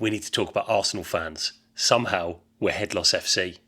we need to talk about Arsenal fans. Somehow, we're Headloss FC.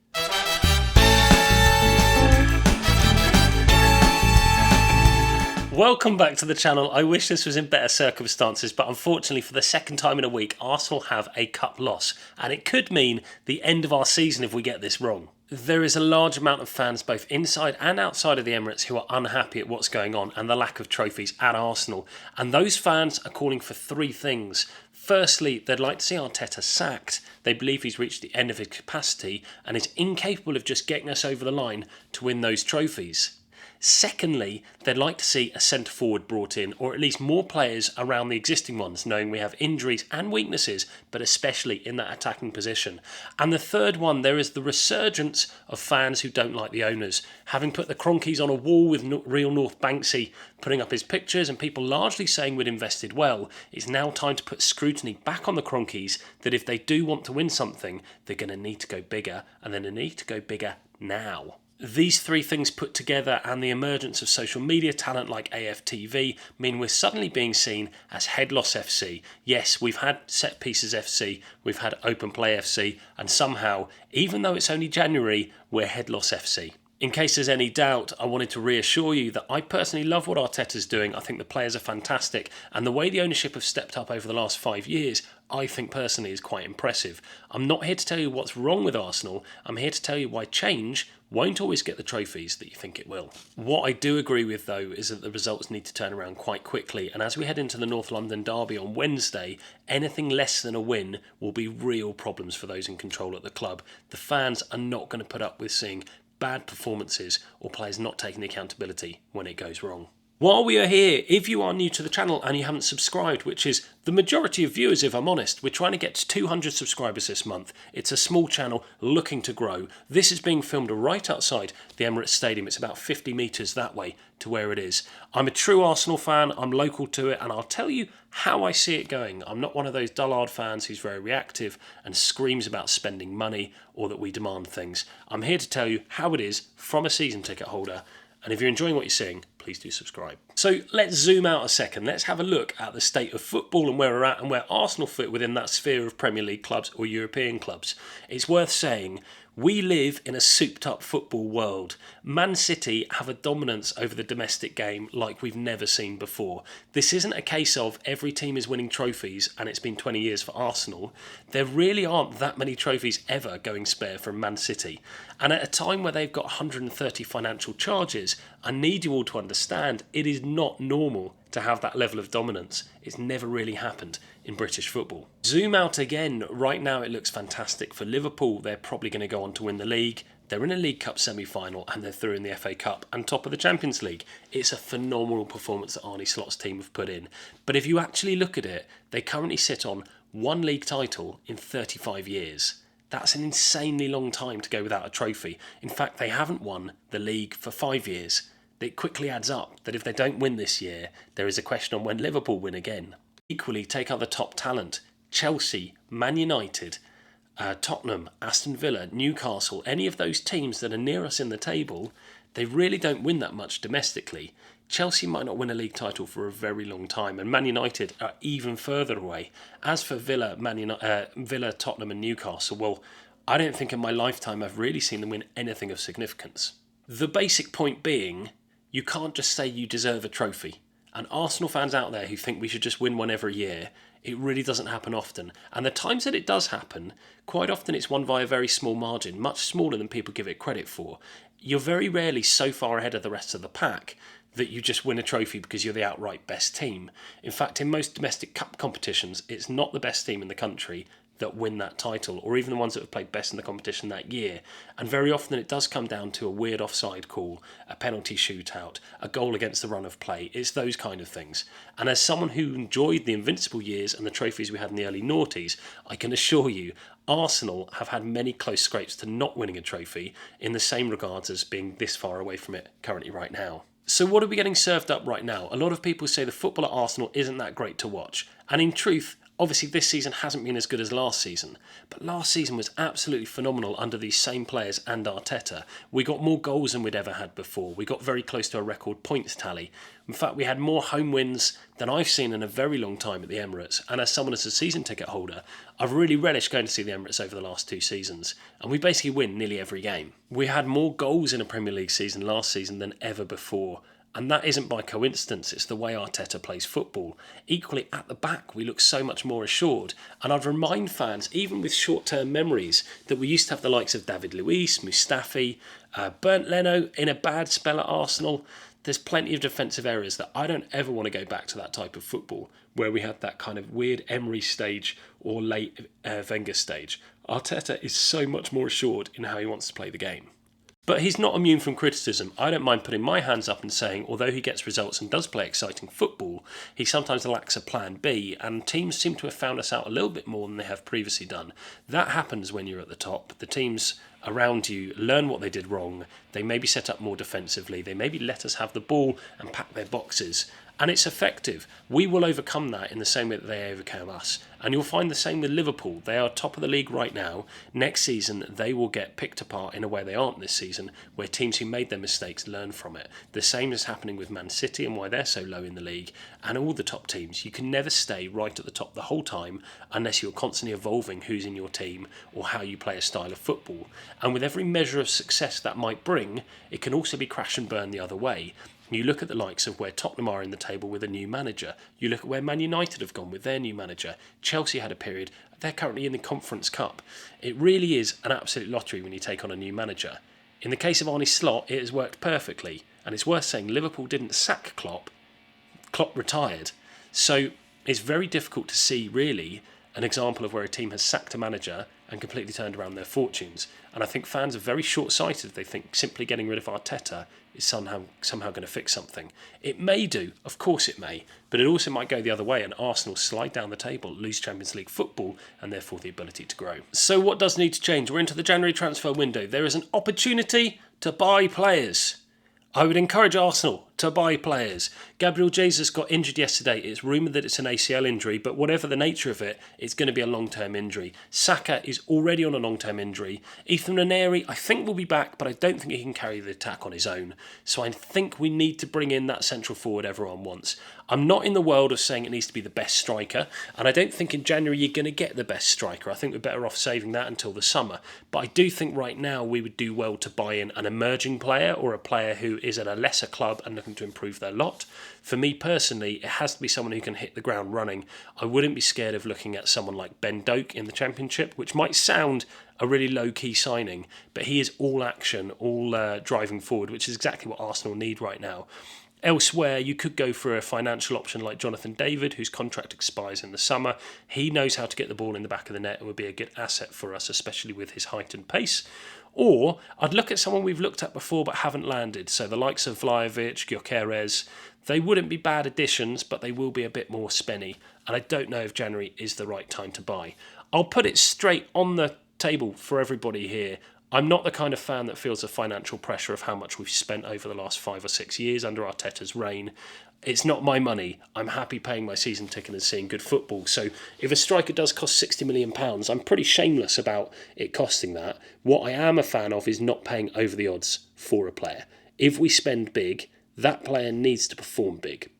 Welcome back to the channel. I wish this was in better circumstances, but unfortunately for the second time in a week, Arsenal have a cup loss, and it could mean the end of our season if we get this wrong. There is a large amount of fans both inside and outside of the Emirates who are unhappy at what's going on and the lack of trophies at Arsenal, and those fans are calling for three things. Firstly, they'd like to see Arteta sacked. They believe he's reached the end of his capacity and is incapable of just getting us over the line to win those trophies. Secondly, they'd like to see a centre-forward brought in, or at least more players around the existing ones, knowing we have injuries and weaknesses, but especially in that attacking position. And the third one, there is the resurgence of fans who don't like the owners. Having put the Cronkies on a wall with real North Banksy putting up his pictures and people largely saying we'd invested well, it's now time to put scrutiny back on the Cronkies that if they do want to win something, they're going to need to go bigger, and they're going to need to go bigger now. These three things put together and the emergence of social media talent like AFTV mean we're suddenly being seen as Headloss FC. Yes, we've had Set Pieces FC, we've had Open Play FC, and somehow, even though it's only January, we're Headloss FC. In case there's any doubt, I wanted to reassure you that I personally love what Arteta's doing. I think the players are fantastic, and the way the ownership have stepped up over the last 5 years, I think personally is quite impressive. I'm not here to tell you what's wrong with Arsenal, I'm here to tell you why change won't always get the trophies that you think it will. What I do agree with though is that the results need to turn around quite quickly, and as we head into the North London derby on Wednesday, anything less than a win will be real problems for those in control at the club. The fans are not going to put up with seeing bad performances or players not taking accountability when it goes wrong. While we are here, if you are new to the channel and you haven't subscribed, which is the majority of viewers if I'm honest, we're trying to get to 200 subscribers this month. It's a small channel looking to grow. This is being filmed right outside the Emirates Stadium. It's about 50 metres that way to where it is. I'm a true Arsenal fan, I'm local to it, and I'll tell you how I see it going. I'm not one of those dullard fans who's very reactive and screams about spending money or that we demand things. I'm here to tell you how it is from a season ticket holder, and if you're enjoying what you're seeing, please do subscribe. So let's zoom out a second. Let's have a look at the state of football and where we're at and where Arsenal fit within that sphere of Premier League clubs or European clubs. It's worth saying we live in a souped-up football world. Man City have a dominance over the domestic game like we've never seen before. This isn't a case of every team is winning trophies and it's been 20 years for Arsenal. There really aren't that many trophies ever going spare from Man City. And at a time where they've got 130 financial charges, I need you all to understand it is not normal to have that level of dominance. It's never really happened in British football. Zoom out again, right now it looks fantastic for Liverpool. They're probably going to go on to win the league. They're in a League Cup semi-final and they're through in the FA Cup and top of the Champions League. It's a phenomenal performance that Arne Slot's team have put in. But if you actually look at it, they currently sit on one league title in 35 years. That's an insanely long time to go without a trophy. In fact, they haven't won the league for 5 years. It quickly adds up that if they don't win this year, there is a question on when Liverpool win again. Equally, take other top talent. Chelsea, Man United, Tottenham, Aston Villa, Newcastle, any of those teams that are near us in the table, they really don't win that much domestically. Chelsea might not win a league title for a very long time, and Man United are even further away. As for Villa, Tottenham and Newcastle, well, I don't think in my lifetime I've really seen them win anything of significance. The basic point being, you can't just say you deserve a trophy. And Arsenal fans out there who think we should just win one every year, it really doesn't happen often. And the times that it does happen, quite often it's won by a very small margin, much smaller than people give it credit for. You're very rarely so far ahead of the rest of the pack that you just win a trophy because you're the outright best team. In fact, in most domestic cup competitions, it's not the best team in the country that win that title, or even the ones that have played best in the competition that year. And very often it does come down to a weird offside call, a penalty shootout, a goal against the run of play. It's those kind of things. And as someone who enjoyed the Invincible years and the trophies we had in the early noughties, I can assure you Arsenal have had many close scrapes to not winning a trophy in the same regards as being this far away from it currently right now. So what are we getting served up right now? A lot of people say the football at Arsenal isn't that great to watch. And in truth, obviously this season hasn't been as good as last season, but last season was absolutely phenomenal under these same players and Arteta. We got more goals than we'd ever had before. We got very close to a record points tally. In fact, we had more home wins than I've seen in a very long time at the Emirates. And as someone as a season ticket holder, I've really relished going to see the Emirates over the last 2 seasons. And we basically win nearly every game. We had more goals in a Premier League season last season than ever before. And that isn't by coincidence, it's the way Arteta plays football. Equally, at the back, we look so much more assured. And I'd remind fans, even with short-term memories, that we used to have the likes of David Luiz, Mustafi, Bernd Leno in a bad spell at Arsenal. There's plenty of defensive errors that I don't ever want to go back to that type of football, where we had that kind of weird Emery stage or late Wenger stage. Arteta is so much more assured in how he wants to play the game. But he's not immune from criticism. I don't mind putting my hands up and saying, although he gets results and does play exciting football, he sometimes lacks a plan B, and teams seem to have found us out a little bit more than they have previously done. That happens when you're at the top. The teams around you learn what they did wrong. They maybe set up more defensively. They maybe let us have the ball and pack their boxes. And it's effective. We will overcome that in the same way that they overcome us. And you'll find the same with Liverpool. They are top of the league right now. Next season, they will get picked apart in a way they aren't this season, where teams who made their mistakes learn from it. The same is happening with Man City and why they're so low in the league. And all the top teams. You can never stay right at the top the whole time unless you're constantly evolving who's in your team or how you play a style of football. And with every measure of success that might bring, it can also be crash and burn the other way. You look at the likes of where Tottenham are in the table with a new manager. You look at where Man United have gone with their new manager. Chelsea had a period. They're currently in the Conference Cup. It really is an absolute lottery when you take on a new manager. In the case of Arne Slot, it has worked perfectly. And it's worth saying Liverpool didn't sack Klopp. Klopp retired. So it's very difficult to see, really, an example of where a team has sacked a manager and completely turned around their fortunes. And I think fans are very short-sighted if they think simply getting rid of Arteta is somehow going to fix something. It may do, of course it may, but it also might go the other way and Arsenal slide down the table, lose Champions League football and therefore the ability to grow. So what does need to change? We're into the January transfer window. There is an opportunity to buy players. I would encourage Arsenal to buy players. Gabriel Jesus got injured yesterday. It's rumoured that it's an ACL injury, but whatever the nature of it, it's going to be a long-term injury. Saka is already on a long-term injury. Ethan Nwaneri, I think, will be back, but I don't think he can carry the attack on his own. So I think we need to bring in that central forward everyone wants. I'm not in the world of saying it needs to be the best striker, and I don't think in January you're going to get the best striker. I think we're better off saving that until the summer. But I do think right now we would do well to buy in an emerging player or a player who is at a lesser club and looking to improve their lot. For me personally, it has to be someone who can hit the ground running. I wouldn't be scared of looking at someone like Ben Doak in the Championship, which might sound a really low-key signing, but he is all action, all driving forward, which is exactly what Arsenal need right now. Elsewhere, you could go for a financial option like Jonathan David, whose contract expires in the summer. He knows how to get the ball in the back of the net and would be a good asset for us, especially with his height and pace. Or I'd look at someone we've looked at before but haven't landed. So the likes of Vlahovic, Gyökeres, they wouldn't be bad additions, but they will be a bit more spenny. And I don't know if January is the right time to buy. I'll put it straight on the table for everybody here. I'm not the kind of fan that feels the financial pressure of how much we've spent over the last 5 or 6 years under Arteta's reign. It's not my money. I'm happy paying my season ticket and seeing good football. So if a striker does cost £60 million, I'm pretty shameless about it costing that. What I am a fan of is not paying over the odds for a player. If we spend big, that player needs to perform big.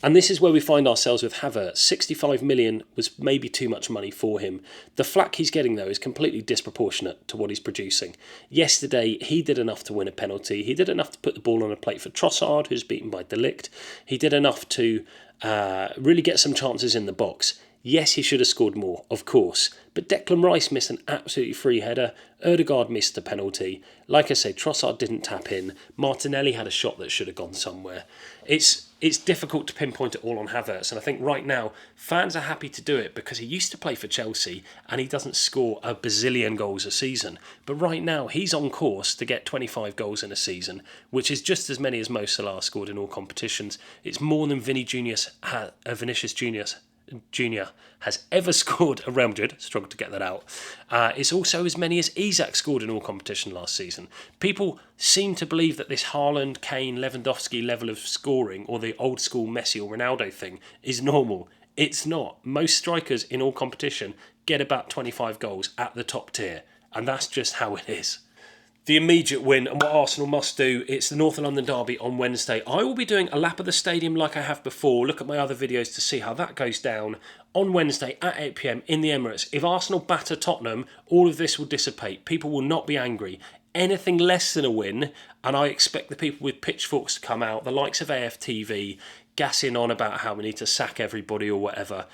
And this is where we find ourselves with Havertz. 65 million was maybe too much money for him. The flack he's getting, though, is completely disproportionate to what he's producing. Yesterday, he did enough to win a penalty. He did enough to put the ball on a plate for Trossard, who's beaten by De Ligt. He did enough to really get some chances in the box. Yes, he should have scored more, of course. But Declan Rice missed an absolutely free header. Ødegaard missed a penalty. Like I said, Trossard didn't tap in. Martinelli had a shot that should have gone somewhere. It's difficult to pinpoint it all on Havertz, and I think right now fans are happy to do it because he used to play for Chelsea and he doesn't score a bazillion goals a season. But right now he's on course to get 25 goals in a season, which is just as many as Mo Salah scored in all competitions. It's more than Vinicius Junior has ever scored at Real Madrid. Struggled to get that out. It's also as many as Isak scored in all competition last season. People seem to believe that this Haaland, Kane, Lewandowski level of scoring, or the old school Messi or Ronaldo thing, is normal. It's not. Most strikers in all competition get about 25 goals at the top tier, and that's just how it is. the immediate win and what Arsenal must do. It's the North London derby on Wednesday. I will be doing a lap of the stadium like I have before. Look at my other videos to see how that goes down on Wednesday at 8 p.m. in the Emirates. If Arsenal batter Tottenham, all of this will dissipate. People will not be angry. Anything less than a win, and I expect the people with pitchforks to come out, the likes of AFTV, gassing on about how we need to sack everybody or whatever.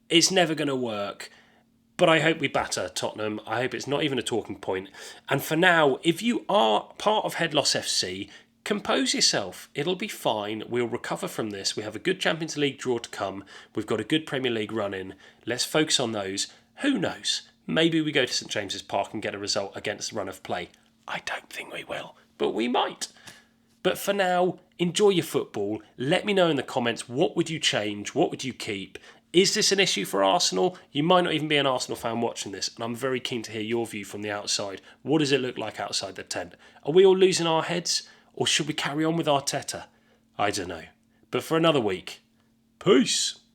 It's never going to work. But I hope we batter Tottenham. I hope it's not even a talking point. And for now, if you are part of Headloss FC, compose yourself. It'll be fine. We'll recover from this. We have a good Champions League draw to come. We've got a good Premier League run in. Let's focus on those. Who knows? Maybe we go to St James's Park and get a result against run of play. I don't think we will, but we might. But for now, enjoy your football. Let me know in the comments, what would you change? What would you keep? Is this an issue for Arsenal? You might not even be an Arsenal fan watching this, and I'm very keen to hear your view from the outside. What does it look like outside the tent? Are we all losing our heads, or should we carry on with Arteta? I don't know. But for another week, peace.